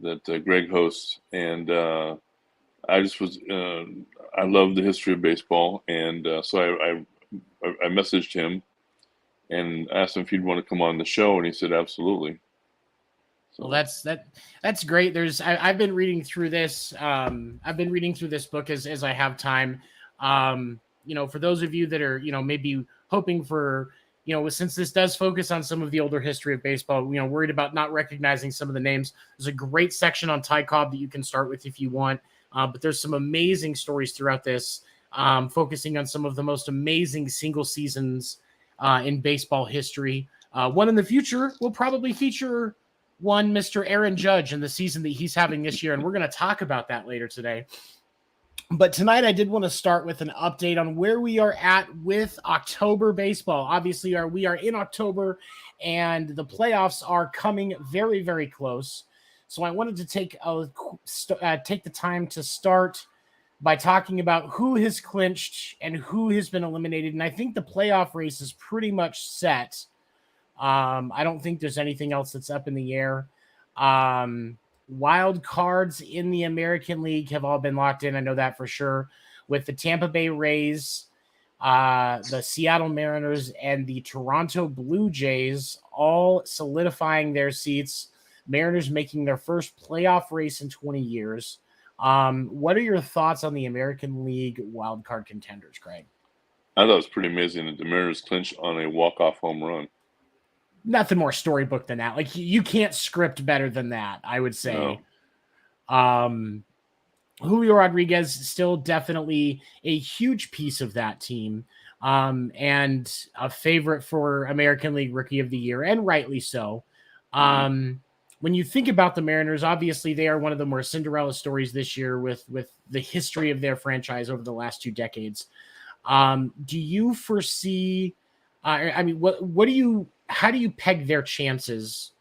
that Greg hosts, and I just was I love the history of baseball, and so I messaged him and asked him if he'd want to come on the show, and he said absolutely. Well, that's great. I've been reading through this. I've been reading through this book as I have time. For those of you that are, maybe hoping for, since this does focus on some of the older history of baseball, worried about not recognizing some of the names. There's a great section on Ty Cobb that you can start with if you want. But there's some amazing stories throughout this, focusing on some of the most amazing single seasons in baseball history. One in the future will probably feature one Mr. Aaron Judge in the season that he's having this year, and we're going to talk about that later today. But tonight I did want to start with an update on where we are at with October baseball. Obviously, we are in October, and the playoffs are coming very, very close. So I wanted to take the time to start by talking about who has clinched and who has been eliminated. And I think the playoff race is pretty much set. I don't think there's anything else that's up in the air. Wild cards in the American League have all been locked in. I know that for sure. With the Tampa Bay Rays, the Seattle Mariners, and the Toronto Blue Jays all solidifying their seats. Mariners making their first playoff race in 20 years. What are your thoughts on the American League wild card contenders, Craig? I thought it was pretty amazing that the Mariners clinched on a walk-off home run. Nothing more storybook than that. Like, you can't script better than that, I would say. No. Julio Rodriguez still definitely a huge piece of that team, and a favorite for American League Rookie of the Year, and rightly so. When you think about the Mariners, obviously they are one of the more Cinderella stories this year with the history of their franchise over the last 2 decades. Do you foresee? How do you peg their chances?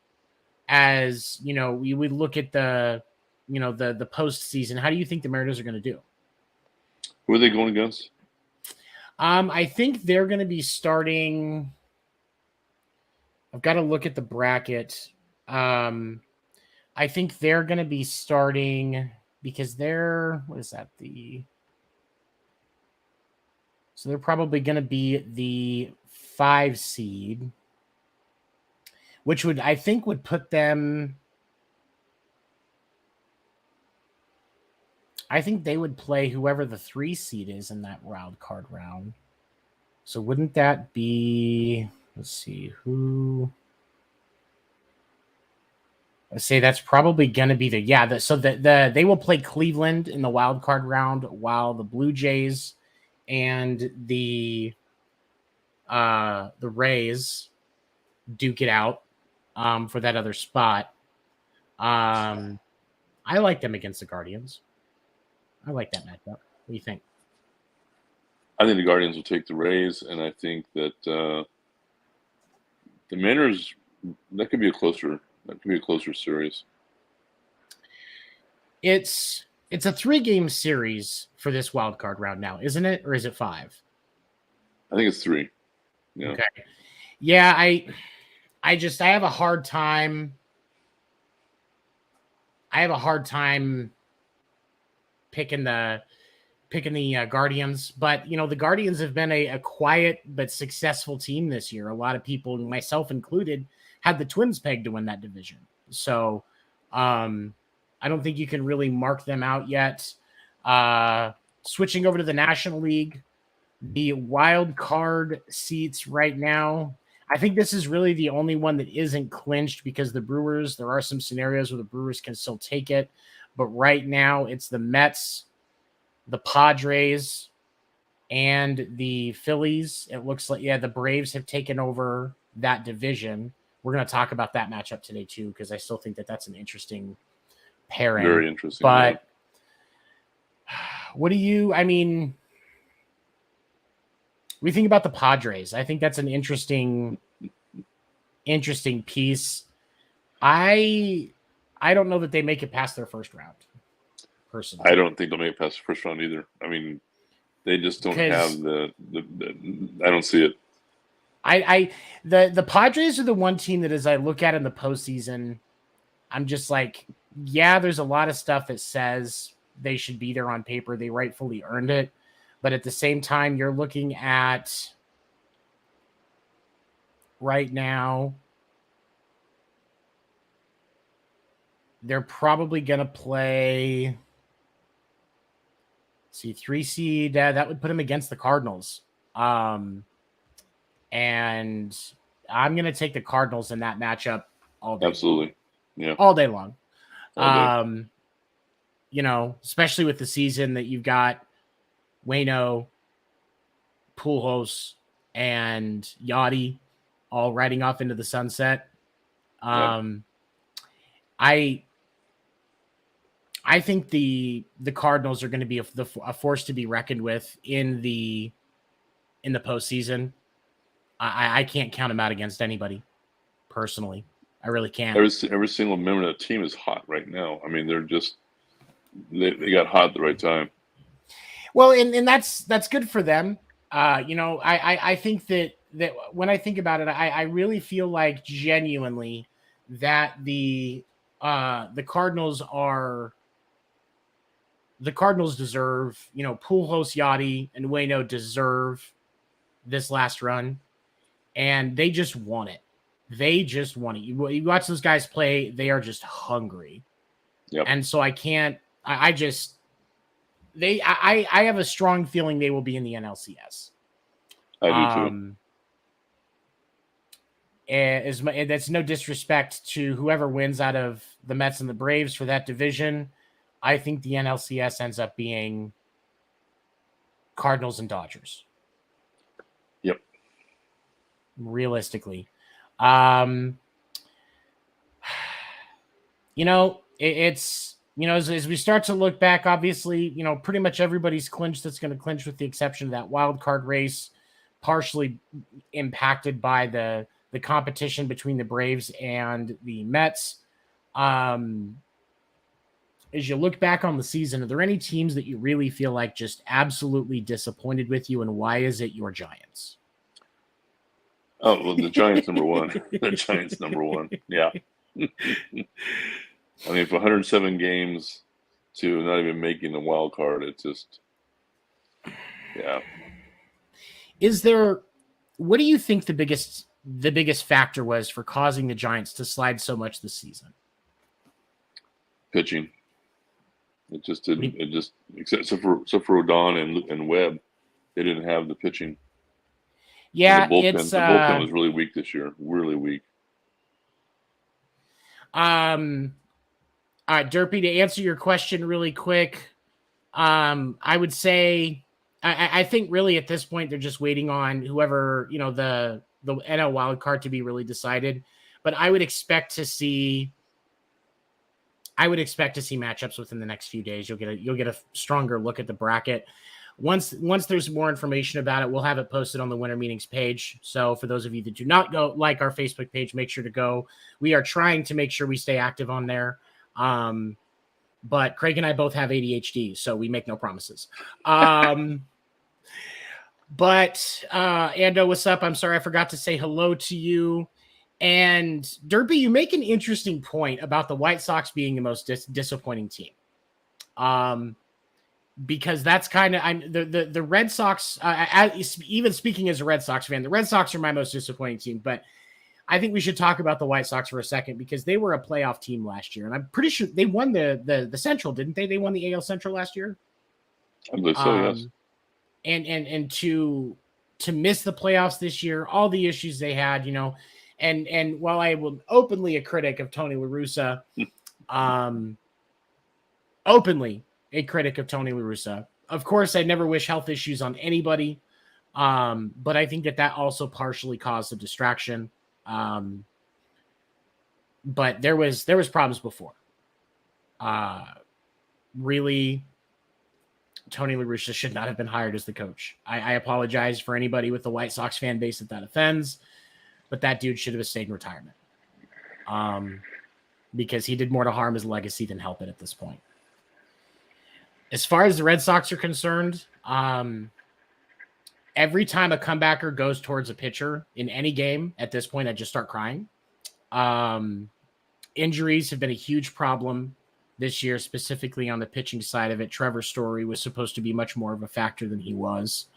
As we would look at the postseason. How do you think the Mariners are going to do? Who are they going against? I think they're going to be starting. I've got to look at the bracket. I think they're going to be starting because they're so they're probably going to be the 5 seed, which would put them. I think they would play whoever the 3 seed is in that wild card round. So wouldn't that be? Let's see who. Let's say that's probably going to be they will play Cleveland in the wild card round, while the Blue Jays and the Rays duke it out for that other spot. I like them against the Guardians. I like that matchup. What do you think? I think the Guardians will take the Rays, and I think that the Mariners, that could be a closer series. It's a 3-game series for this wild card round now, isn't it? Or is it 5? I think it's 3. Yeah. Okay. Yeah, I have a hard time. Picking the Guardians, but the Guardians have been a quiet but successful team this year. A lot of people, myself included, had the Twins pegged to win that division. So I don't think you can really mark them out yet. Switching over to the National League, the wild card seats right now, I think this is really the only one that isn't clinched, because the Brewers, there are some scenarios where the Brewers can still take it. But right now it's the Mets, the Padres, and the Phillies. It looks like, the Braves have taken over that division. We're going to talk about that matchup today too, because I still think that that's an interesting pairing. Very interesting. But what do you, we think about the Padres? I think that's an interesting piece. I don't know that they make it past their first round, personally. I don't think they'll make it past the first round either. They just don't have the I don't see it. The Padres are the one team that, as I look at in the postseason, I'm just like, yeah, there's a lot of stuff that says they should be there on paper. They rightfully earned it. But at the same time, you're looking at right now, they're probably going to play. See, 3 seed, that would put them against the Cardinals. And I'm going to take the Cardinals in that matchup all day. Absolutely. Yeah. All day long. All day. You know, especially with the season that you've got Waino, Pujols, and Yachty all riding off into the sunset. I think the Cardinals are going to be a force to be reckoned with in the postseason. I can't count them out against anybody, personally. I really can't. Every single member of the team is hot right now. I mean, they're just they got hot at the right time. Well, and that's good for them. You know, I think that when I think about it, I really feel like genuinely that the Cardinals deserve, you know, Pujols, Yachty, and Waino deserve this last run, and they just want it. They just want it. You watch those guys play; they are just hungry. Yep. And so I can't. I have a strong feeling they will be in the NLCS. I do too. And that's no disrespect to whoever wins out of the Mets and the Braves for that division. I think the NLCS ends up being Cardinals and Dodgers. Yep. Realistically. You know, it's, you know, as we start to look back, obviously, you know, pretty much everybody's clinched that's going to clinch with the exception of that wild card race, partially impacted by the competition between the Braves and the Mets. As you look back on the season, are there any teams that you really feel like just absolutely disappointed with you, and why is it your Giants? Oh, well, the Giants number one. The Giants number one. Yeah. I mean, for 107 games to not even making the wild card, it's just, yeah. What do you think the biggest factor was for causing the Giants to slide so much this season? Pitching. It just didn't. It just except for Rodon and Webb, they didn't have the pitching. Yeah, and the bullpen was really weak this year. Really weak. All right, Derpy, to answer your question really quick, I would say I think really at this point they're just waiting on whoever, you know, the NL wild card to be really decided. But I would expect to see matchups within the next few days. You'll get a stronger look at the bracket. Once there's more information about it, we'll have it posted on the Winter Meetings page. So for those of you that do not go like our Facebook page, make sure to go. We are trying to make sure we stay active on there. But Craig and I both have ADHD, so we make no promises. But Ando, what's up? I'm sorry, I forgot to say hello to you. And Derpy, you make an interesting point about the White Sox being the most disappointing team. Because that's kind of the Red Sox. Even speaking as a Red Sox fan, the Red Sox are my most disappointing team. But I think we should talk about the White Sox for a second because they were a playoff team last year, and I'm pretty sure they won the Central, didn't they? They won the AL Central last year. I believe so. Yes. And to miss the playoffs this year, all the issues they had, you know, and while I will openly a critic of Tony La Russa, openly a critic of Tony La Russa. Of course, I never wish health issues on anybody, but I think that also partially caused the distraction. But there was problems before. Really, Tony La Russa should not have been hired as the coach. I apologize for anybody with the White Sox fan base that offends, but that dude should have stayed in retirement. Because he did more to harm his legacy than help it at this point. As far as the Red Sox are concerned, every time a comebacker goes towards a pitcher in any game, at this point, I just start crying. Injuries have been a huge problem this year, specifically on the pitching side of it. Trevor Story was supposed to be much more of a factor than he was.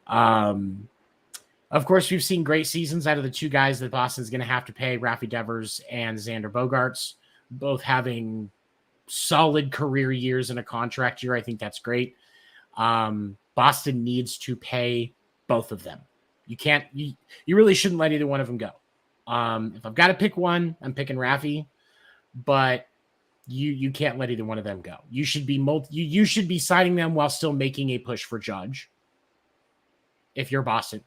Of course, we've seen great seasons out of the two guys that Boston's going to have to pay, Rafi Devers and Xander Bogaerts, both having solid career years in a contract year. I think that's great. Boston needs to pay both of them. You really shouldn't let either one of them go. If I've got to pick one, I'm picking Rafi, but you can't let either one of them go. You should be signing them while still making a push for Judge. If you're Boston,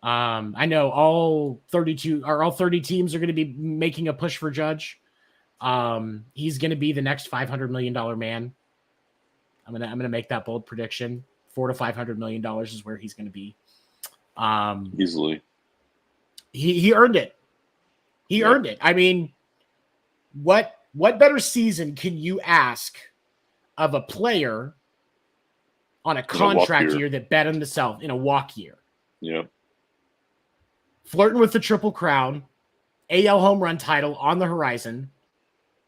I know all 30 teams are going to be making a push for Judge. He's going to be the next $500 million man. I'm gonna make that bold prediction. $400 to $500 million is where he's going to be. Easily. He earned it. He earned it. I mean, what better season can you ask of a player on a contract year that bet on himself in a walk year? Yep. Flirting with the Triple Crown, AL home run title on the horizon,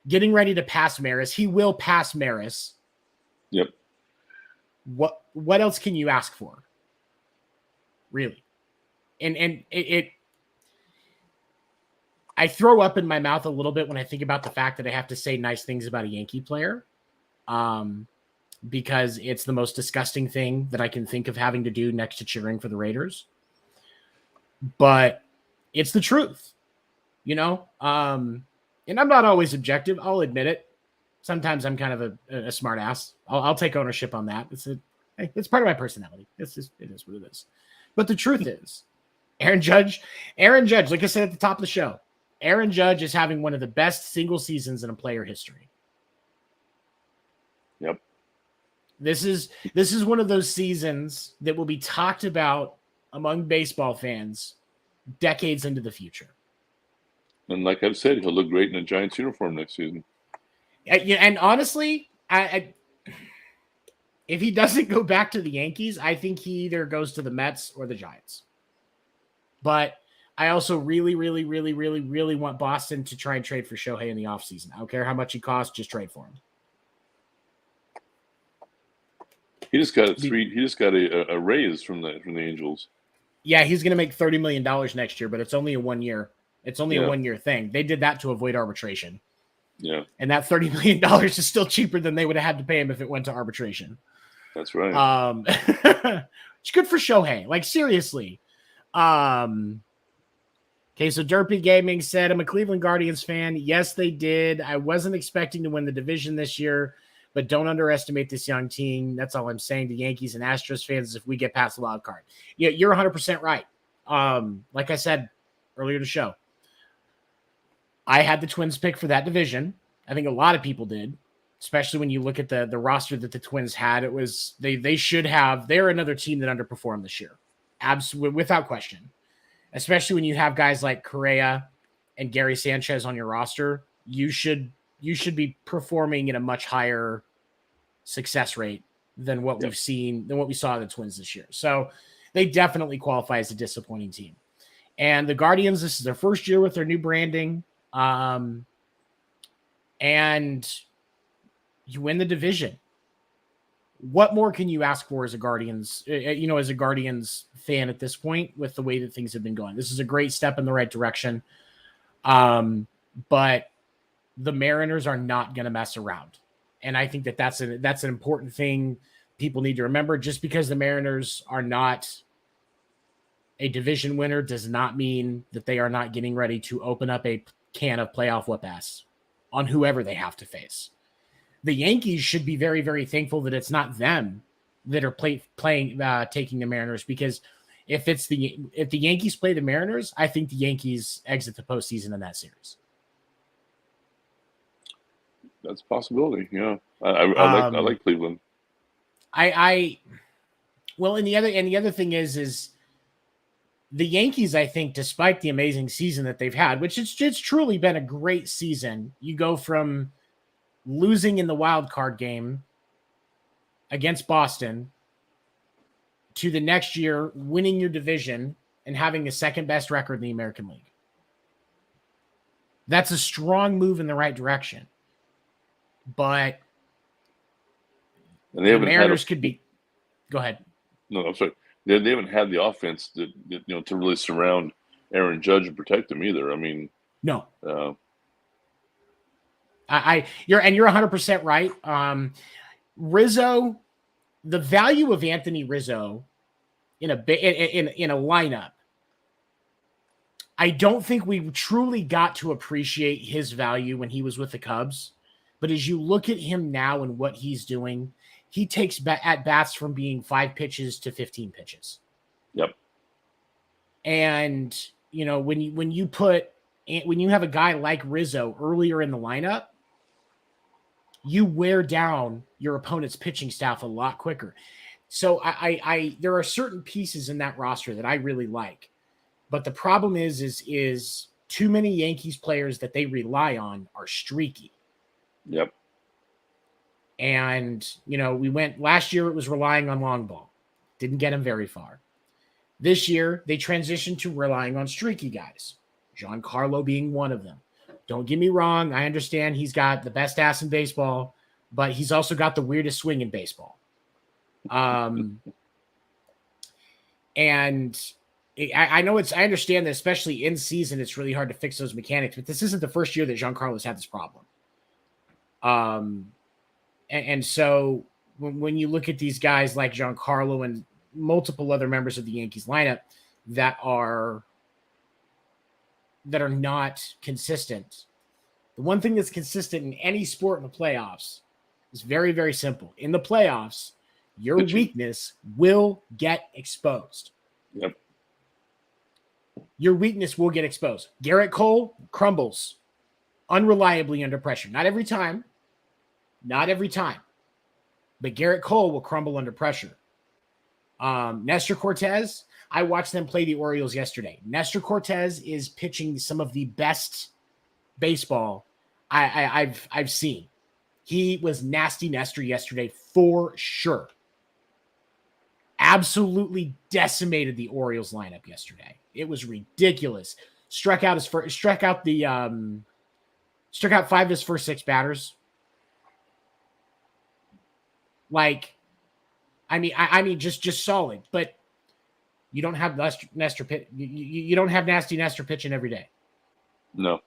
getting ready to pass Maris. He will pass Maris. Yep. What else can you ask for? Really? And it I throw up in my mouth a little bit when I think about the fact that I have to say nice things about a Yankee player. Because it's the most disgusting thing that I can think of having to do next to cheering for the Raiders. But it's the truth, and I'm not always objective. I'll admit it. Sometimes I'm kind of a smart ass. I'll take ownership on that. It's part of my personality. It is what it is. But the truth is, Aaron Judge, like I said at the top of the show, Aaron Judge is having one of the best single seasons in a player history. Yep. This is one of those seasons that will be talked about among baseball fans decades into the future. And like I've said, he'll look great in a Giants uniform next season. And honestly, if he doesn't go back to the Yankees, I think he either goes to the Mets or the Giants. But I also really, really, really, really, really want Boston to try and trade for Shohei in the offseason. I don't care how much he costs, just trade for him. He just got a raise from the Angels. Yeah, he's going to make $30 million next year, but it's only a 1 year. It's only a 1 year thing. They did that to avoid arbitration. Yeah. And that $30 million is still cheaper than they would have had to pay him if it went to arbitration. That's right. It's good for Shohei. Like, seriously. Okay, so Derpy Gaming said, I'm a Cleveland Guardians fan. Yes, they did. I wasn't expecting to win the division this year, but don't underestimate this young team. That's all I'm saying to Yankees and Astros fans if we get past the wild card. Yeah, you're 100% right. Like I said earlier in the show, I had the Twins pick for that division. I think a lot of people did, especially when you look at the roster that the Twins had. It was they're another team that underperformed this year. Absolutely, without question. Especially when you have guys like Correa and Gary Sanchez on your roster, you should be performing at a much higher success rate than what we've seen, than what we saw in the Twins this year. So they definitely qualify as a disappointing team. And the Guardians, this is their first year with their new branding. And you win the division. What more can you ask for as a Guardians, as a Guardians fan at this point with the way that things have been going? This is a great step in the right direction. But the Mariners are not going to mess around. And I think that's an important thing people need to remember. Just because the Mariners are not a division winner does not mean that they are not getting ready to open up a can of playoff whoop-ass on whoever they have to face. The Yankees should be very, very thankful that it's not them that are taking the Mariners, because if the Yankees play the Mariners, I think the Yankees exit the postseason in that series. That's a possibility. Yeah, I like Cleveland. Well, and the other thing is the Yankees, I think, despite the amazing season that they've had, which it's truly been a great season. You go from losing in the wild card game against Boston to the next year winning your division and having the second best record in the American League. That's a strong move in the right direction. but And they the haven't Mariners could be. Go ahead. No, I'm sorry. They haven't had the offense to really surround Aaron Judge and protect him either. I mean, No, uh, you're 100% right. Rizzo, the value of Anthony Rizzo in a lineup, I don't think we truly got to appreciate his value when he was with the Cubs. But as you look at him now and what he's doing, he takes at bats from being 5 pitches to 15 pitches. yep. And when you have a guy like Rizzo earlier in the lineup, you wear down your opponent's pitching staff a lot quicker. So I there are certain pieces in that roster that I really like, but the problem is too many Yankees players that they rely on are streaky. Yep. And we went last year. It was relying on long ball, didn't get him very far. This year they transitioned to relying on streaky guys, Giancarlo being one of them. Don't get me wrong. I understand he's got the best ass in baseball, but he's also got the weirdest swing in baseball. And I know I understand that, especially in season, it's really hard to fix those mechanics, but this isn't the first year that Giancarlo's had this problem. And so when you look at these guys like Giancarlo and multiple other members of the Yankees lineup that are not consistent, the one thing that's consistent in any sport in the playoffs is very, very simple. In the playoffs, your weakness will get exposed. Yep. Your weakness will get exposed. Garrett Cole crumbles unreliably under pressure. Not every time. But Garrett Cole will crumble under pressure. Nestor Cortez, I watched them play the Orioles yesterday. Nestor Cortez is pitching some of the best baseball I've seen. He was nasty Nestor yesterday for sure. Absolutely decimated the Orioles lineup yesterday. It was ridiculous. Struck out 5 of his first 6 batters. Like, I mean, just solid. But you don't have Nestor pitch. You don't have nasty Nestor pitching every day. No.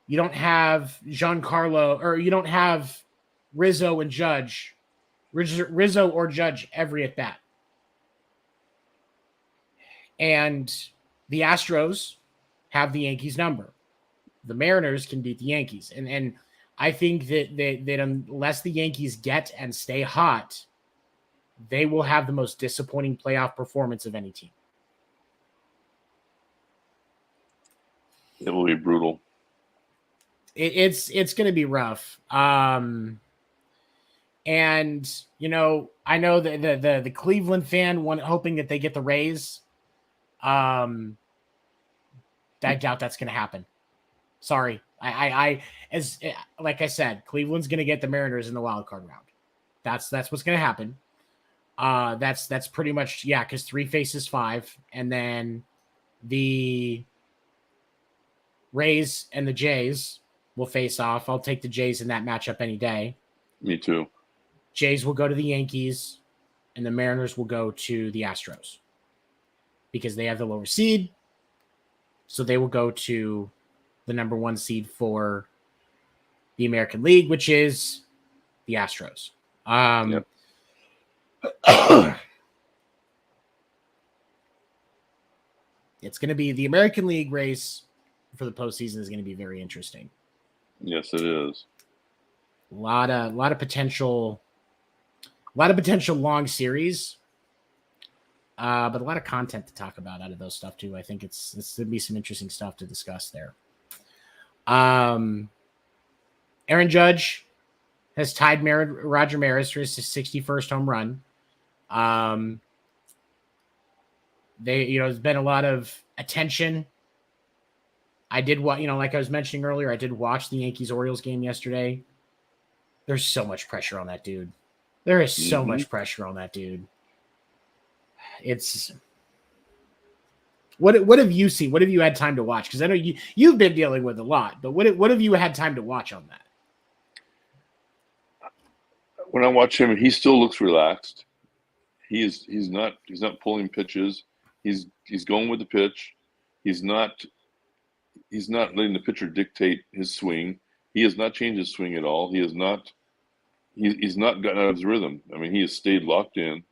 You don't have Giancarlo, or you don't have Rizzo and Judge. Rizzo or Judge every at bat. And the Astros have the Yankees number. The Mariners can beat the Yankees. And I think that unless the Yankees get and stay hot, they will have the most disappointing playoff performance of any team. It will be brutal. It's going to be rough. And I know the Cleveland fan hoping that they get the Rays. I doubt that's going to happen. Sorry. Like I said, Cleveland's going to get the Mariners in the wild card round. That's what's going to happen. That's pretty much, because 3 faces 5, and then the Rays and the Jays will face off. I'll take the Jays in that matchup any day. Me too. Jays will go to the Yankees, and the Mariners will go to the Astros because they have the lower seed. So they will go to the number 1 seed for the American League, which is the Astros. Yep. It's going to be the American League race for the postseason is going to be very interesting. Yes, it is. A lot of potential long series, but a lot of content to talk about out of those stuff too. I think it's going to be some interesting stuff to discuss there. Aaron Judge has tied Roger Maris for his 61st home run. There's been a lot of attention. I did like I was mentioning earlier, I did watch the Yankees-Orioles game yesterday. There's so much pressure on that dude. There is so much pressure on that dude. What have you seen? What have you had time to watch? Because I know you've been dealing with a lot, but what have you had time to watch on that? When I watch him, he still looks relaxed. He's not pulling pitches. He's going with the pitch. He's not letting the pitcher dictate his swing. He has not changed his swing at all. He's not gotten out of his rhythm. I mean, he has stayed locked in,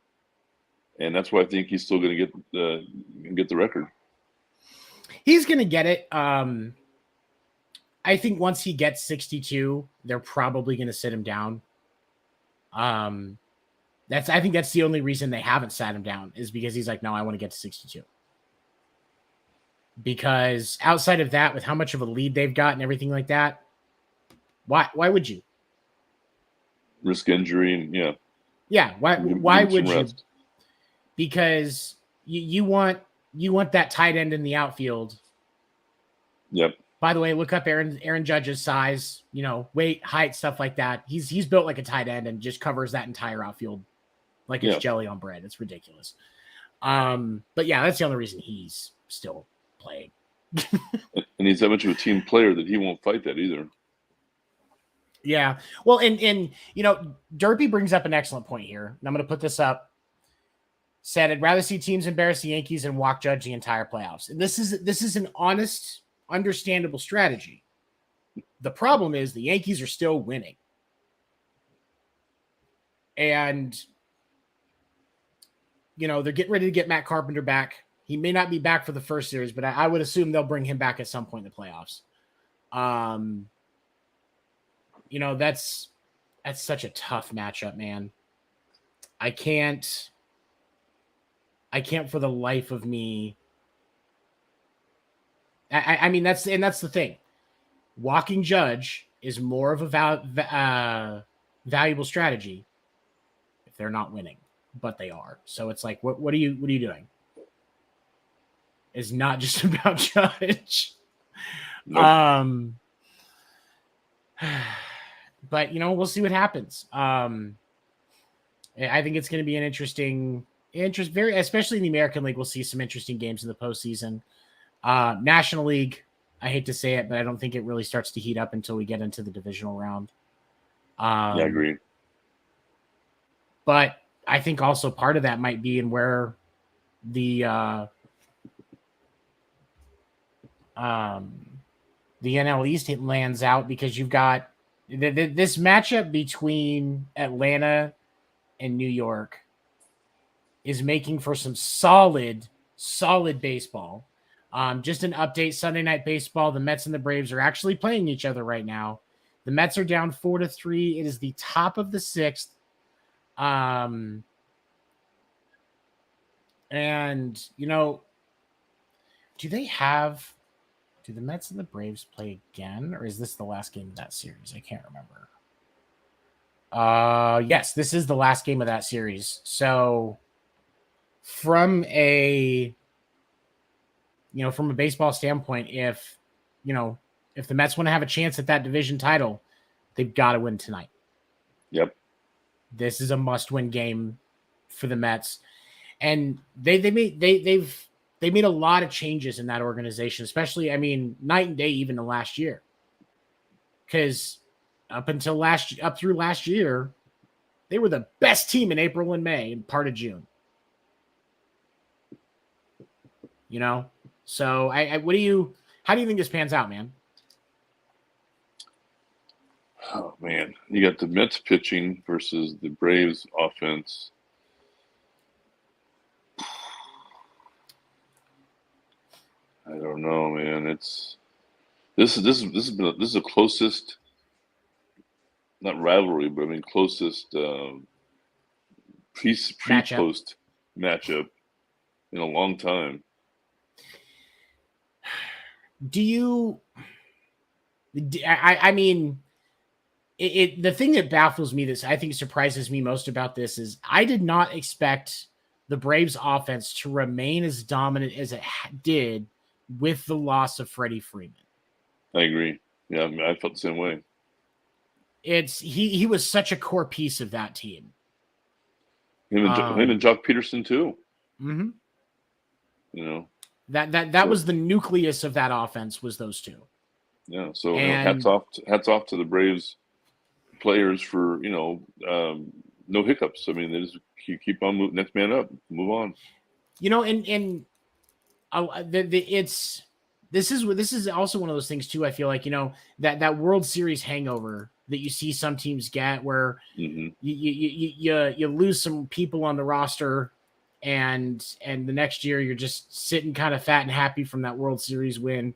and that's why I think he's still going to get the record. He's going to get it. I think once he gets 62, they're probably going to sit him down. I think that's the only reason they haven't sat him down is because he's like, no, I want to get to 62. Because outside of that, with how much of a lead they've got and everything like that, why would you risk injury? And why would you? Because you want that tight end in the outfield. Yep. By the way, look up Aaron Judge's size, weight, height, stuff like that. He's built like a tight end and just covers that entire outfield like it's jelly on bread. It's ridiculous. But yeah, that's the only reason he's still playing. And he's that much of a team player that he won't fight that either. Yeah. Well, and Derpy brings up an excellent point here. And I'm going to put this up. Said, I'd rather see teams embarrass the Yankees and walk Judge the entire playoffs. And this is an honest, understandable strategy. The problem is the Yankees are still winning. And, they're getting ready to get Matt Carpenter back. He may not be back for the first series, but I would assume they'll bring him back at some point in the playoffs. That's such a tough matchup, man. I can't for the life of me. I mean, that's the thing. Walking Judge is more of a valuable strategy if they're not winning, but they are. So it's like, what are you doing? It's not just about Judge. Nope. But we'll see what happens. I think it's going to be an especially in the American League. We'll see some interesting games in the postseason. National League, I hate to say it, but I don't think it really starts to heat up until we get into the divisional round. I agree. But I think also part of that might be in where the NL East lands out, because you've got this matchup between Atlanta and New York is making for some solid baseball. Just an update, Sunday Night Baseball, the Mets and the Braves are actually playing each other right now. The Mets are down 4-3. It is the top of the sixth. And, do the Mets and the Braves play again, or is this the last game of that series? I can't remember. Yes, this is the last game of that series. So from a baseball standpoint, if the Mets want to have a chance at that division title, they've got to win tonight. Yep. This is a must-win game for the Mets. And they've made a lot of changes in that organization, especially, night and day, even the last year. Because up through last year, they were the best team in April and May and part of June. So how do you think this pans out, man? Oh man, you got the Mets pitching versus the Braves offense. I don't know, man. This is the closest, not rivalry, but closest pre-post matchup in a long time. The thing that baffles me, this I think surprises me most about this, is I did not expect the Braves offense to remain as dominant as it did with the loss of Freddie Freeman. I agree. Yeah, I felt the same way. He was such a core piece of that team. Him and Jock Peterson too. Mm-hmm. That was the nucleus of that offense, was those two. Yeah. So And hats off to the Braves players for no hiccups. I mean, they just keep on next man up, move on. This is also one of those things too. I feel like that World Series hangover that you see some teams get, where you lose some people on the roster, and the next year you're just sitting kind of fat and happy from that World Series win,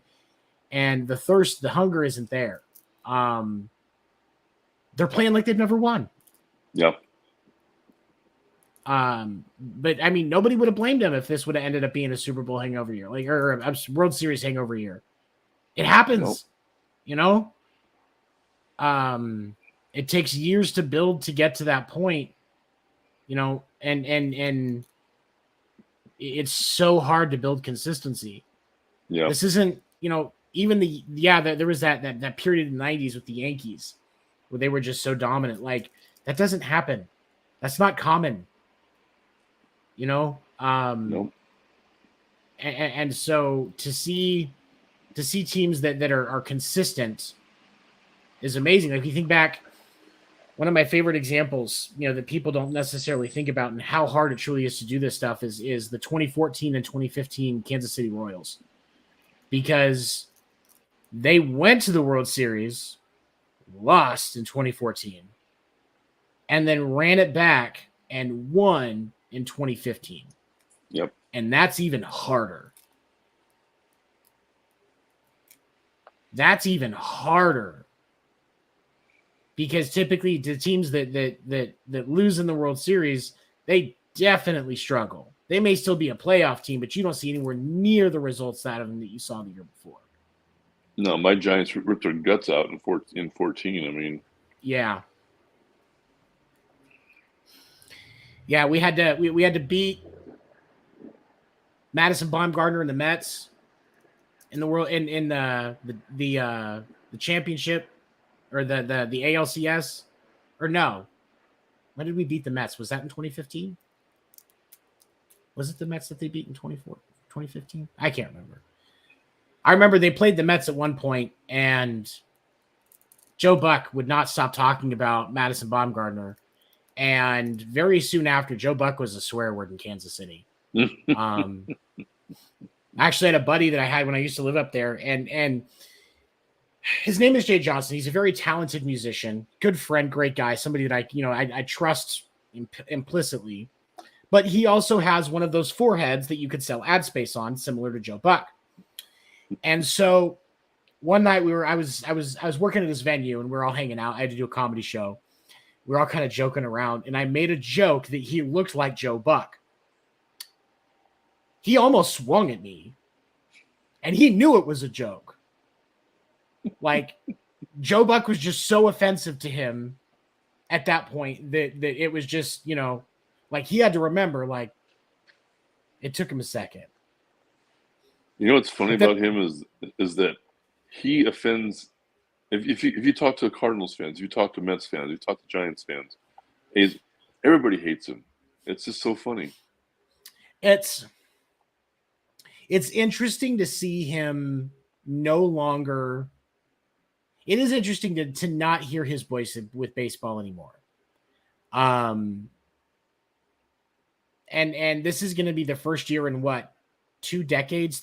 and the hunger isn't there. They're playing like they've never won. Yeah. But I mean, nobody would have blamed them if this would have ended up being a Super Bowl hangover year, or a World Series hangover year. It happens, It takes years to build to get to that point, and it's so hard to build consistency. Yeah. This isn't, even there was that period in the 90s with the Yankees where they were just so dominant. Like, that doesn't happen. That's not common. Nope. And so to see teams that are consistent is amazing. Like, if you think back, one of my favorite examples, that people don't necessarily think about and how hard it truly is to do this stuff is the 2014 and 2015 Kansas City Royals, because they went to the World Series, lost in 2014, and then ran it back and won in 2015. Yep. And that's even harder. That's even harder. Because typically the teams that lose in the World Series, they definitely struggle. They may still be a playoff team, but you don't see anywhere near the results out of them that you saw the year before. No, my Giants ripped their guts out in 14. I mean, yeah. Yeah, we had to beat Madison Bumgarner and the Mets in the world in the championship, or the ALCS, or no? When did we beat the Mets? Was that in 2015? Was it the Mets that they beat in 2015? I can't remember. I remember they played the Mets at one point, and Joe Buck would not stop talking about Madison Bumgarner. And very soon after, Joe Buck was a swear word in Kansas City. I actually had a buddy that I had when I used to live up there, and his name is Jay Johnson. He's a very talented musician, good friend, great guy, somebody that I trust implicitly. But he also has one of those foreheads that you could sell ad space on, similar to Joe Buck. And so one night I was working at this venue, and we were all hanging out. I had to do a comedy show. We were all kind of joking around, and I made a joke that he looked like Joe Buck. He almost swung at me, and he knew it was a joke. Like, Joe Buck was just so offensive to him at that point that it was just, like, he had to remember, like, it took him a second. What's funny about him is that he offends. If you talk to Cardinals fans, if you talk to Mets fans, if you talk to Giants fans, everybody hates him. It's just so funny. It's interesting to see him no longer. It is interesting to not hear his voice with baseball anymore. And this is going to be the first year in 3 decades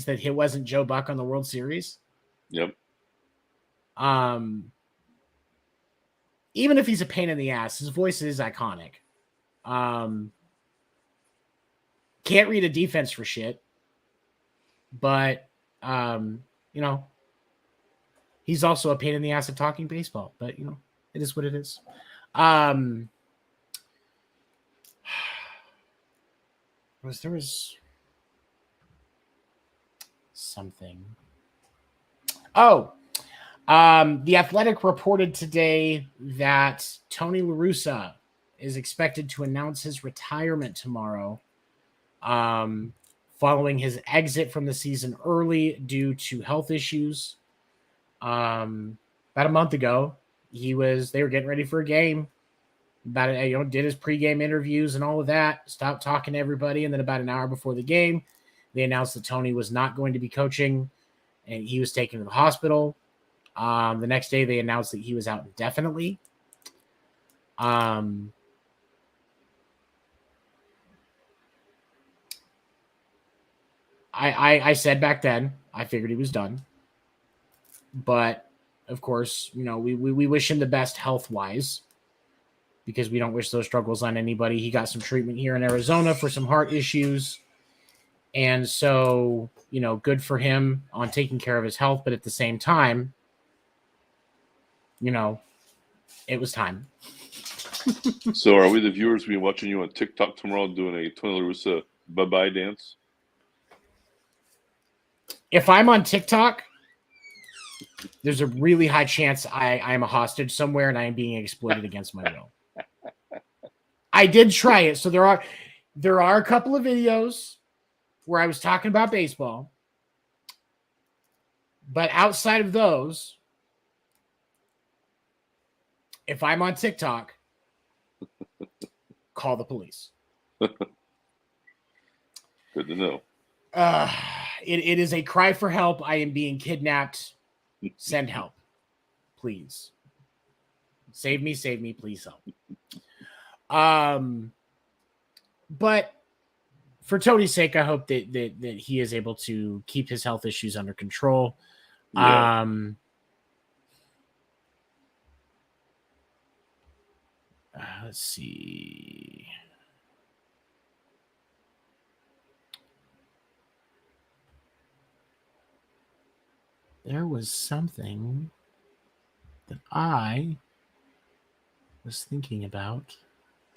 that it wasn't Joe Buck on the World Series. Yep. Even if he's a pain in the ass, his voice is iconic. Can't read a defense for shit, but he's also a pain in the ass at talking baseball. But it is what it is. There was something. Oh. The Athletic reported today that Tony La Russa is expected to announce his retirement tomorrow, following his exit from the season early due to health issues. About a month ago, they were getting ready for a game. Did his pregame interviews and all of that, stopped talking to everybody, and then about an hour before the game, they announced that Tony was not going to be coaching, and he was taken to the hospital. The next day, they announced that he was out indefinitely. I said back then, I figured he was done. But, of course, we wish him the best health-wise because we don't wish those struggles on anybody. He got some treatment here in Arizona for some heart issues. And so, good for him on taking care of his health. But at the same time, it was time. So are we the viewers be watching you on TikTok tomorrow doing a Tony La Russa bye-bye dance? If I'm on TikTok, there's a really high chance I am a hostage somewhere and I am being exploited against my will. I did try it. So there are a couple of videos where I was talking about baseball. But outside of those, if I'm on TikTok, call the police. Good to know. It is a cry for help. I am being kidnapped. Send help, please. Save me, please help. But for Tony's sake, I hope that he is able to keep his health issues under control. Yeah. Let's see. There was something that I was thinking about.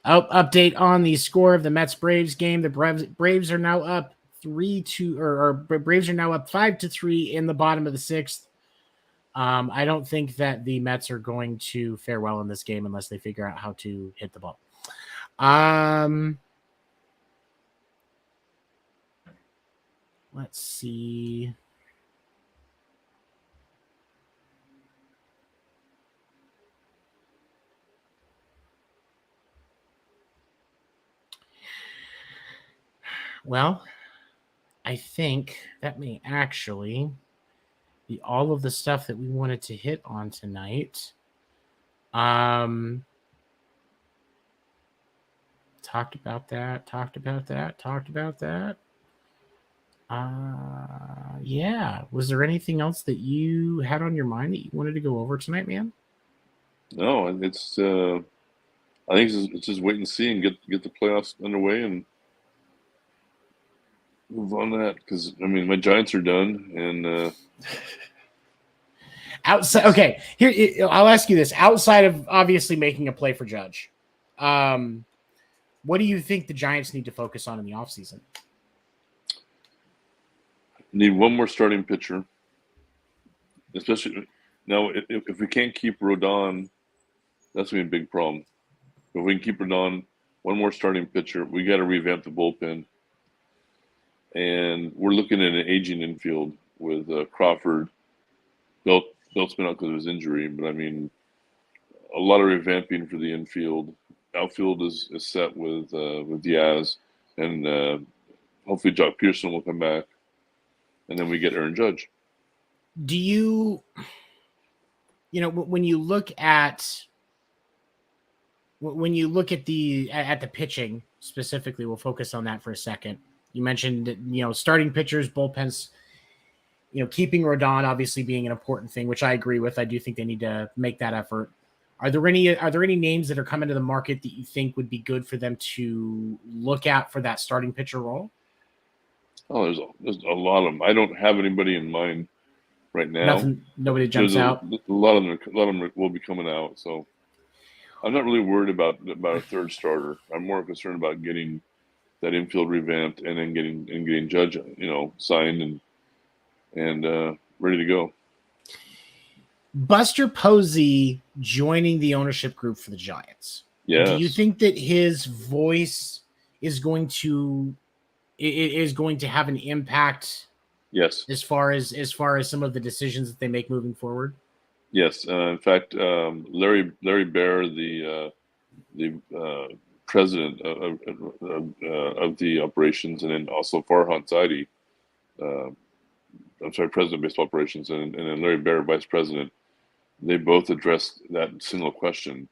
Oh, update on the score of the Mets-Braves game. The Braves are now up 3-2, or Braves are now up 5-3 in the bottom of the sixth. I don't think that the Mets are going to fare well in this game unless they figure out how to hit the ball. Let's see. Well, I think that may actually be all of the stuff that we wanted to hit on tonight. Talked about that. Yeah. Was there anything else that you had on your mind that you wanted to go over tonight, man? No, it's I think it's just wait and see and get the playoffs underway and move on that, because I mean my Giants are done and outside. Okay, here I'll ask you this: outside of obviously making a play for Judge, what do you think the Giants need to focus on in the offseason? need one more starting pitcher, especially now. If we can't keep Rodon, that's gonna be a big problem. If we can keep Rodon, one more starting pitcher, we got to revamp the bullpen. And we're looking at an aging infield with Crawford. Belt's been out because of his injury, but I mean, a lot of revamping for the infield. Outfield is set with Diaz, and hopefully Jock Pearson will come back, and then we get Aaron Judge. Do you when you look at the pitching specifically, we'll focus on that for a second. You mentioned, starting pitchers, bullpens, keeping Rodon obviously being an important thing, which I agree with. I do think they need to make that effort. Are there any names that are coming to the market that you think would be good for them to look at for that starting pitcher role? Oh, there's a lot of them. I don't have anybody in mind right now. Nobody jumps out. A lot of them will be coming out. So I'm not really worried about a third starter. I'm more concerned about getting that infield revamped and then getting Judge, signed and ready to go. Buster Posey joining the ownership group for the Giants. Yes. Do you think that his voice is going to have an impact? Yes. As far as some of the decisions that they make moving forward. Yes. In fact, Larry Baer, the president of the operations, and then also Farhan Zaidi, president of baseball operations, and then Larry Baer, vice president, they both addressed that single question,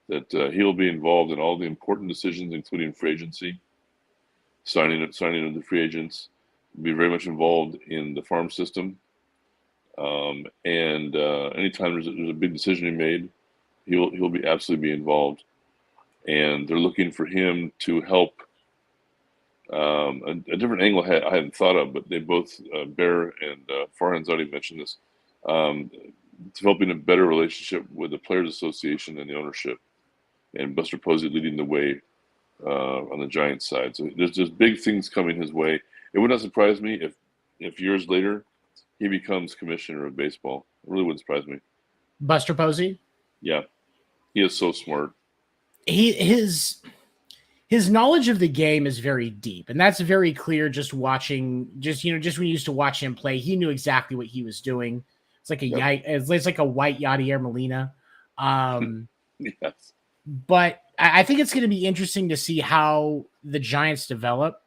that he'll be involved in all the important decisions, including free agency, signing of the free agents, be very much involved in the farm system. And anytime there's a big decision he made, he'll be absolutely be involved. And they're looking for him to help. A different angle I hadn't thought of, but they both, Bear and Farhan's already mentioned this, developing a better relationship with the Players Association and the ownership, and Buster Posey leading the way on the Giants side. So there's big things coming his way. It would not surprise me if years later he becomes commissioner of baseball. It really wouldn't surprise me. Buster Posey? Yeah. He is so smart. His knowledge of the game is very deep, and that's very clear just watching, just when you used to watch him play, he knew exactly what he was doing. It's like it's like a white Yadier Molina. Yes. But I think it's going to be interesting to see how the Giants develop,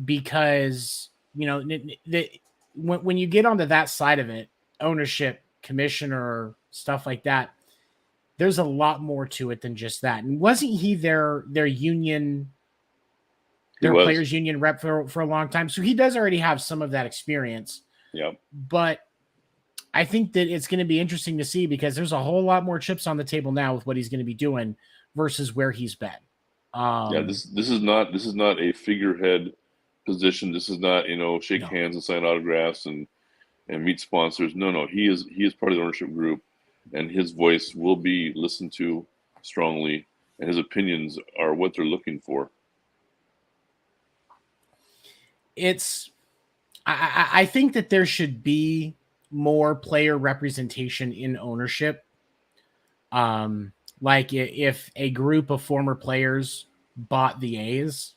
because, when you get onto that side of it, ownership, commissioner, stuff like that, there's a lot more to it than just that. And wasn't he their union, their players union rep for a long time? So he does already have some of that experience. Yeah. But I think that it's going to be interesting to see, because there's a whole lot more chips on the table now with what he's going to be doing versus where he's been. This is not a figurehead position. This is not, shake hands and sign autographs and meet sponsors. No. He is part of the ownership group, and his voice will be listened to strongly, and his opinions are what they're looking for. I think that there should be more player representation in ownership. Like if a group of former players bought the A's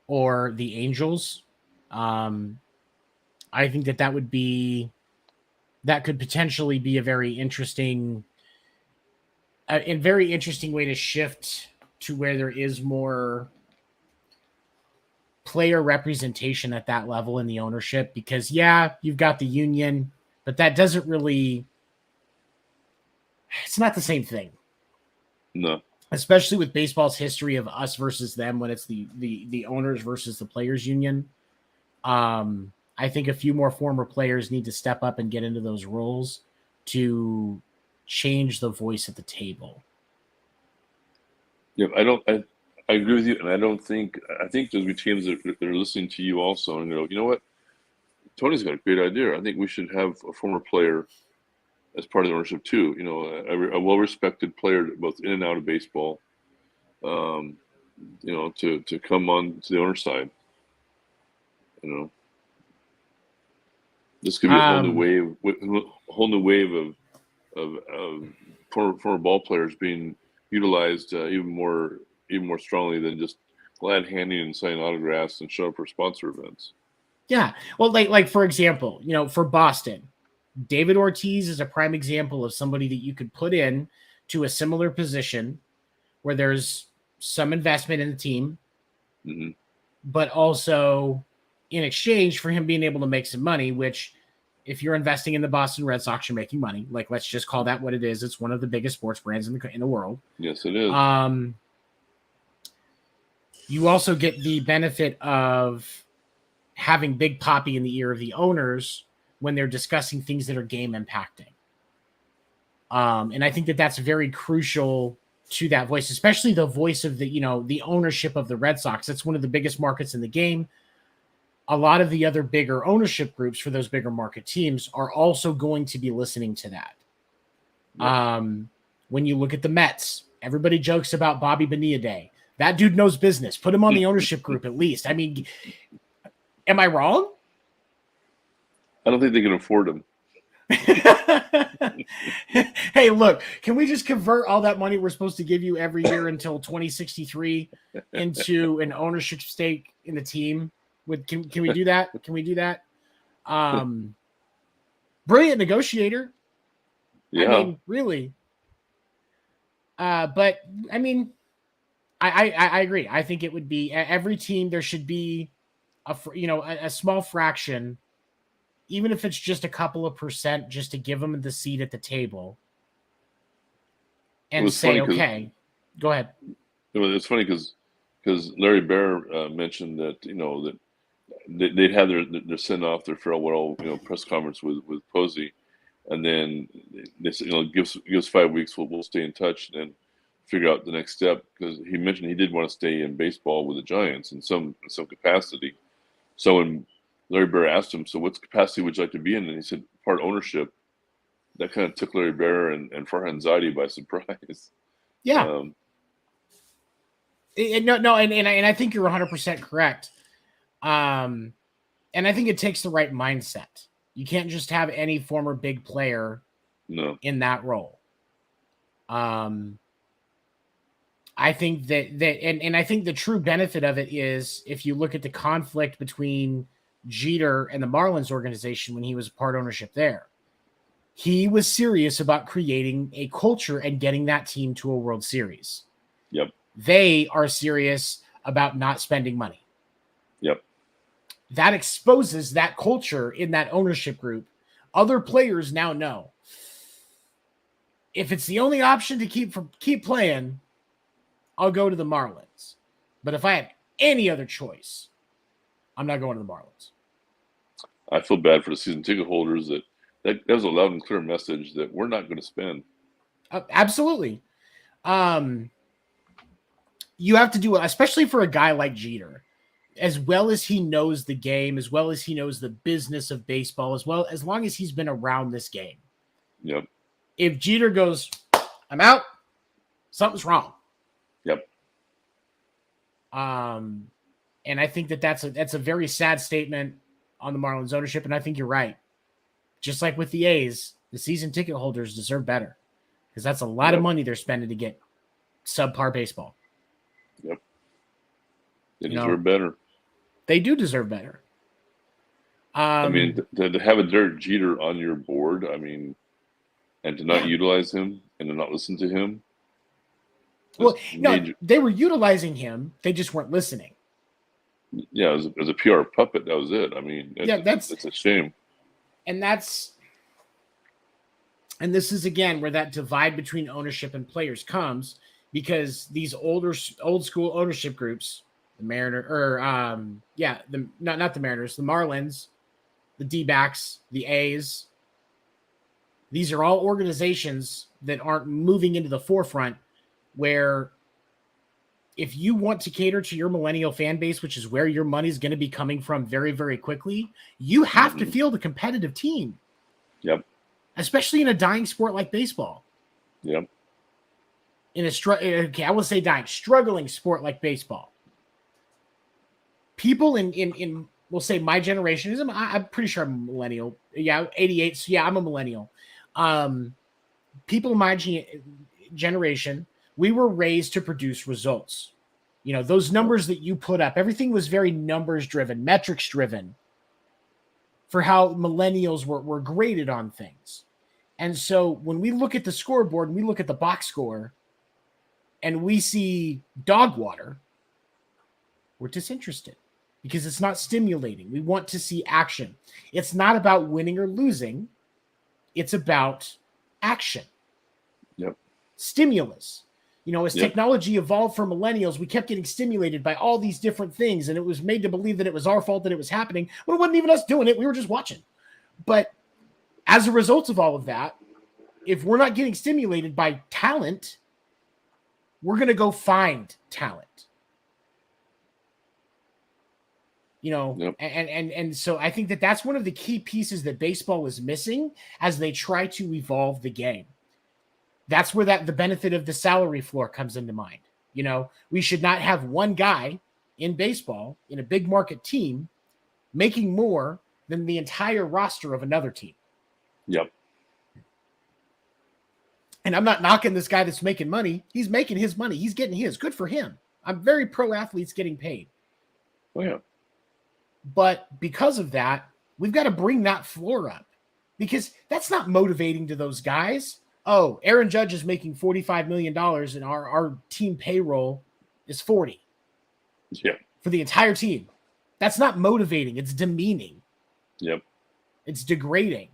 or the Angels, I think that could potentially be a very interesting way to shift to where there is more player representation at that level in the ownership. Because you've got the union, but that doesn't really, it's not the same thing. No. Especially with baseball's history of us versus them, when it's the owners versus the players union. I think a few more former players need to step up and get into those roles to change the voice at the table. Yeah, I agree with you, and I think there's be teams that are listening to you also and go, you know what, Tony's got a great idea. I think we should have a former player as part of the ownership too. A well-respected player, both in and out of baseball. To come on to the owner side. This could be a whole new wave of former ball players being utilized even more strongly than just glad handing and signing autographs and show up for sponsor events. Yeah. Well, like for example, for Boston, David Ortiz is a prime example of somebody that you could put in to a similar position where there's some investment in the team, mm-hmm. but also in exchange for him being able to make some money, which if you're investing in the Boston Red Sox, you're making money. Like, let's just call that what it is. It's one of the biggest sports brands in the world. Yes, it is. You also get the benefit of having Big Papi in the ear of the owners when they're discussing things that are game impacting. And I think that that's very crucial to that voice, especially the voice of the ownership of the Red Sox. That's one of the biggest markets in the game. A lot of the other bigger ownership groups for those bigger market teams are also going to be listening to that. Yeah. When you look at the Mets, everybody jokes about Bobby Bonilla Day. That dude knows business. Put him on the ownership group at least. I mean, am I wrong? I don't think they can afford him. Hey, look, can we just convert all that money we're supposed to give you every year until 2063 into an ownership stake in the team? Can we do that? Can we do that? Brilliant negotiator. Yeah. I mean, really. But I mean, I agree. I think it would be every team. There should be a small fraction, even if it's just a couple of percent, just to give them the seat at the table and say, okay, go ahead. It's funny because Larry Bear mentioned that that they'd had their send off, their farewell press conference with Posey, and then they said give us 5 weeks, we'll stay in touch and then figure out the next step, because he mentioned he did want to stay in baseball with the Giants in some capacity. So when Larry Bear asked him, so what capacity would you like to be in? And he said part ownership. That kind of took Larry Bear and Farhan Zaidi by surprise. Yeah. And I think you're 100% correct. And I think it takes the right mindset. You can't just have any former big player in that role. I think that and I think the true benefit of it is if you look at the conflict between Jeter and the Marlins organization when he was part ownership there. He was serious about creating a culture and getting that team to a World Series. Yep. They are serious about not spending money. Yep. That exposes that culture in that ownership group. Other players now know if it's the only option to keep playing, I'll go to the Marlins. But if I have any other choice, I'm not going to the Marlins. I feel bad for the season ticket holders that was a loud and clear message that we're not going to spend. Absolutely. You have to do it, especially for a guy like Jeter, as well as he knows the game, as well as he knows the business of baseball, as long as he's been around this game. Yep. If Jeter goes, I'm out, something's wrong. Yep. And I think that's a very sad statement on the Marlins ownership, and I think you're right. Just like with the A's, the season ticket holders deserve better because that's a lot of money they're spending to get subpar baseball. Yep. They deserve better. They do deserve better. I mean, to have a Derek Jeter on your board, I mean, and to not utilize him and to not listen to him. Well, no, they were utilizing him. They just weren't listening. Yeah, as a PR puppet, that was it. I mean, that's a shame. And this is again where that divide between ownership and players comes, because these old school ownership groups, the Mariners, not the Mariners, the Marlins, the D-backs, the A's, these are all organizations that aren't moving into the forefront, where if you want to cater to your millennial fan base, which is where your money is going to be coming from very, very quickly, you have to field a competitive team. Yep. Especially in a dying sport like baseball. Yep. In I will say dying, struggling sport like baseball. People in we'll say my generation, I'm pretty sure I'm a millennial. Yeah, 88. So yeah, I'm a millennial. People in my generation, we were raised to produce results. Those numbers that you put up, everything was very numbers driven, metrics driven for how millennials were graded on things. And so when we look at the scoreboard and we look at the box score and we see dog water, we're disinterested because it's not stimulating. We want to see action. It's not about winning or losing. It's about action. Yep. Stimulus. As technology evolved for millennials, we kept getting stimulated by all these different things, and it was made to believe that it was our fault that it was happening, when it wasn't even us doing it. We were just watching. But as a result of all of that, if we're not getting stimulated by talent, we're going to go find talent. And so I think that that's one of the key pieces that baseball is missing as they try to evolve the game. That's where the benefit of the salary floor comes into mind. We should not have one guy in baseball in a big market team making more than the entire roster of another team. Yep. And I'm not knocking this guy that's making money. He's making his money. He's getting his. Good for him. I'm very pro athletes getting paid. Oh, yeah. But because of that, we've got to bring that floor up, because that's not motivating to those guys. Oh, Aaron Judge is making $45 million and our team payroll is 40. Yeah. For the entire team. That's not motivating. It's demeaning. Yep. It's degrading.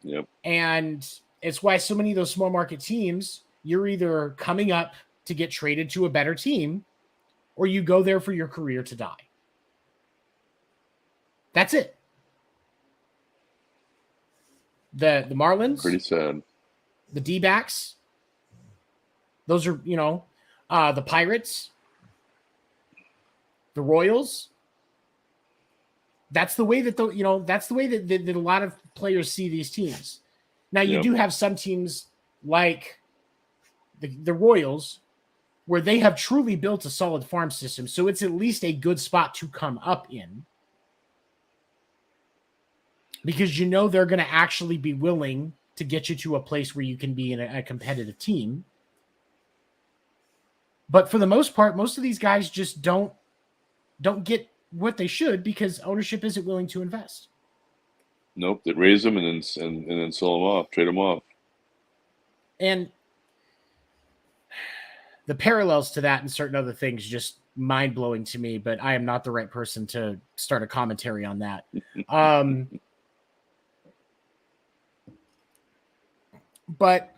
Yep. And it's why so many of those small market teams, you're either coming up to get traded to a better team, or you go there for your career to die. That's it. The Marlins, Pretty sad. the D-backs, those are, the Pirates, the Royals. That's the way that that a lot of players see these teams. Now, you do have some teams like the Royals where they have truly built a solid farm system, so it's at least a good spot to come up in. Because they're going to actually be willing to get you to a place where you can be in a competitive team. But for the most part, most of these guys just don't get what they should because ownership isn't willing to invest. Nope, they raise them and then sell them off, trade them off. And the parallels to that and certain other things just mind-blowing to me, but I am not the right person to start a commentary on that. But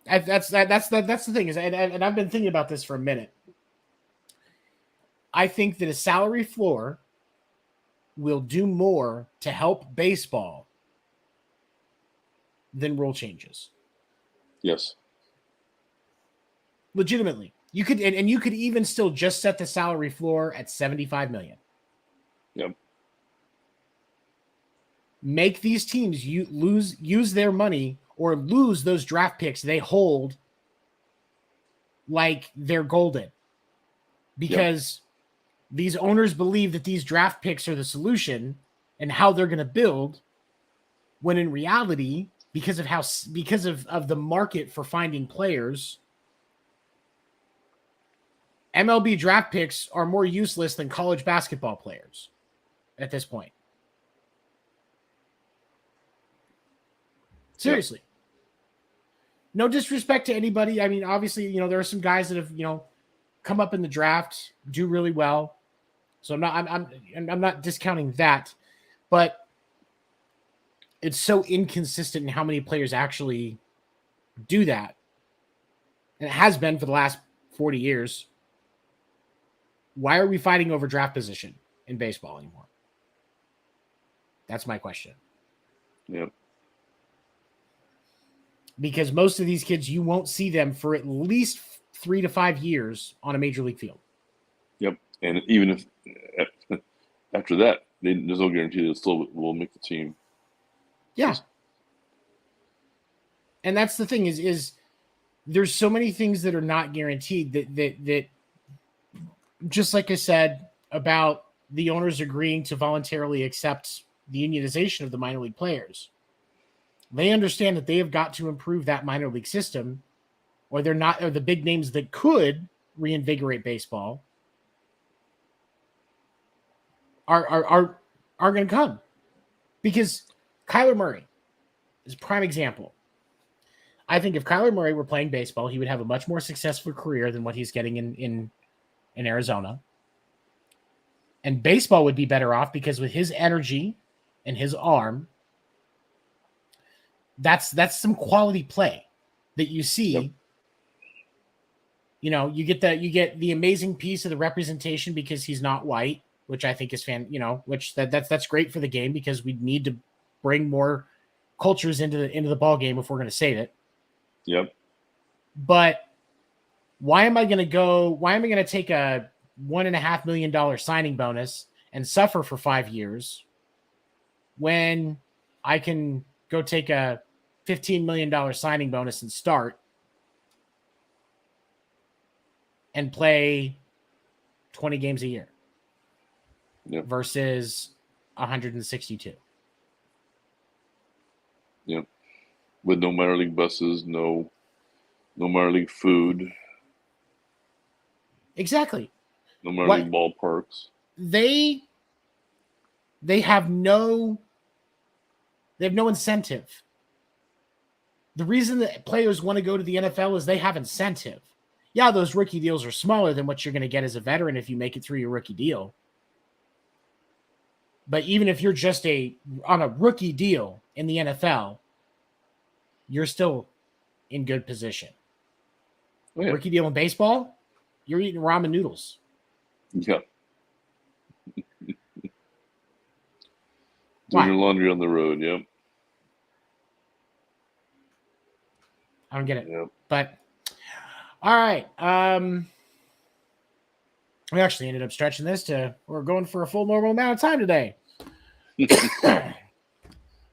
that's the thing is, and I've been thinking about this for a minute. I think that a salary floor will do more to help baseball than rule changes. Yes. Legitimately. You could even still just set the salary floor at $75 million. Yep. Make these teams use their money or lose those draft picks they hold like they're golden. Because these owners believe that these draft picks are the solution and how they're going to build, when in reality, because of the market for finding players, MLB draft picks are more useless than college basketball players at this point. Seriously. Yep. No disrespect to anybody. I mean, obviously, there are some guys that have, come up in the draft, do really well. So I'm not discounting that, but it's so inconsistent in how many players actually do that. And it has been for the last 40 years. Why are we fighting over draft position in baseball anymore? That's my question. Yep. Because most of these kids, you won't see them for at least 3 to 5 years on a major league field. Yep. And even if after that, there's no guarantee they still will make the team. Yeah. And that's the thing is there's so many things that are not guaranteed that just like I said about the owners agreeing to voluntarily accept the unionization of the minor league players. They understand that they have got to improve that minor league system, or the big names that could reinvigorate baseball are going to come. Because Kyler Murray is a prime example. I think if Kyler Murray were playing baseball, he would have a much more successful career than what he's getting in Arizona. And baseball would be better off because with his energy and his arm, that's some quality play that you see. Yep. You get the amazing piece of the representation because he's not white, which I think is that's great for the game because we need to bring more cultures into the ball game if we're going to save it. Yep. But why am I going to take a $1.5 million signing bonus and suffer for 5 years when I can go take a $15 million signing bonus and start and play 20 games a year versus 162? Yep. With no minor league buses, no minor league food. Exactly. No minor league ballparks. They have no incentive. The reason that players want to go to the NFL is they have incentive. Yeah, those rookie deals are smaller than what you're going to get as a veteran if you make it through your rookie deal. But even if you're just on a rookie deal in the NFL, you're still in good position. Oh, yeah. Rookie deal in baseball, you're eating ramen noodles. Yeah. Why? Doing your laundry on the road. Yep. I don't get it. Yep. But all right. We actually ended up stretching this we're going for a full normal amount of time today.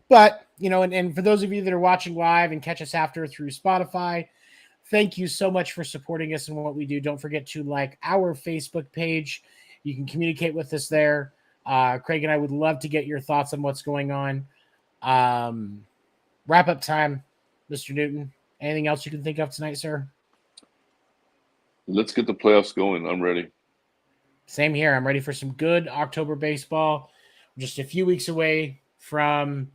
But, and for those of you that are watching live and catch us after through Spotify, thank you so much for supporting us in what we do. Don't forget to like our Facebook page. You can communicate with us there. Craig and I would love to get your thoughts on what's going on. Wrap up time, Mr. Newton. Anything else you can think of tonight, sir? Let's get the playoffs going. I'm ready. Same here. I'm ready for some good October baseball. We're just a few weeks away from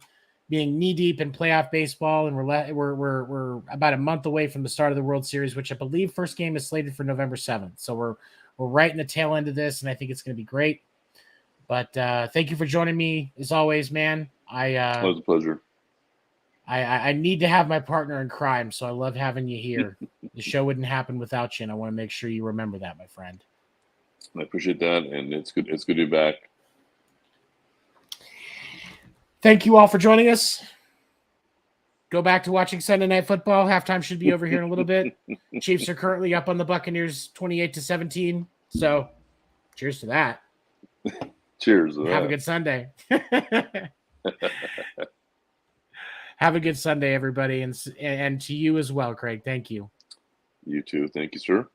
being knee deep in playoff baseball, and we're about a month away from the start of the World Series, which I believe first game is slated for November 7th. So we're right in the tail end of this, and I think it's going to be great. But thank you for joining me as always, man. It was a pleasure. I need to have my partner in crime, so I love having you here. The show wouldn't happen without you, and I want to make sure you remember that, my friend. I appreciate that, and it's good. It's good to be back. Thank you all for joining us. Go back to watching Sunday Night Football. Halftime should be over here in a little bit. Chiefs are currently up on the Buccaneers 28-17. So, cheers to that. Cheers to that. Have a good Sunday. Have a good Sunday, everybody, and to you as well, Craig. Thank you. You too. Thank you, sir.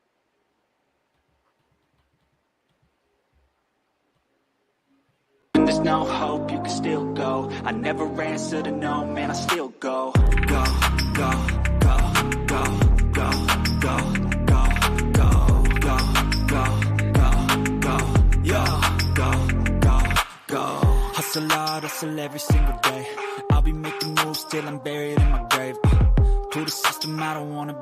When there's no hope, you can still go. I never answer to no, man, I still go. Go, go, go, go, go, go, go, go, go, go, go, go. Hustle hard, hustle every single day. I'll be making moves till I'm buried in my grave. To the system, I don't wanna be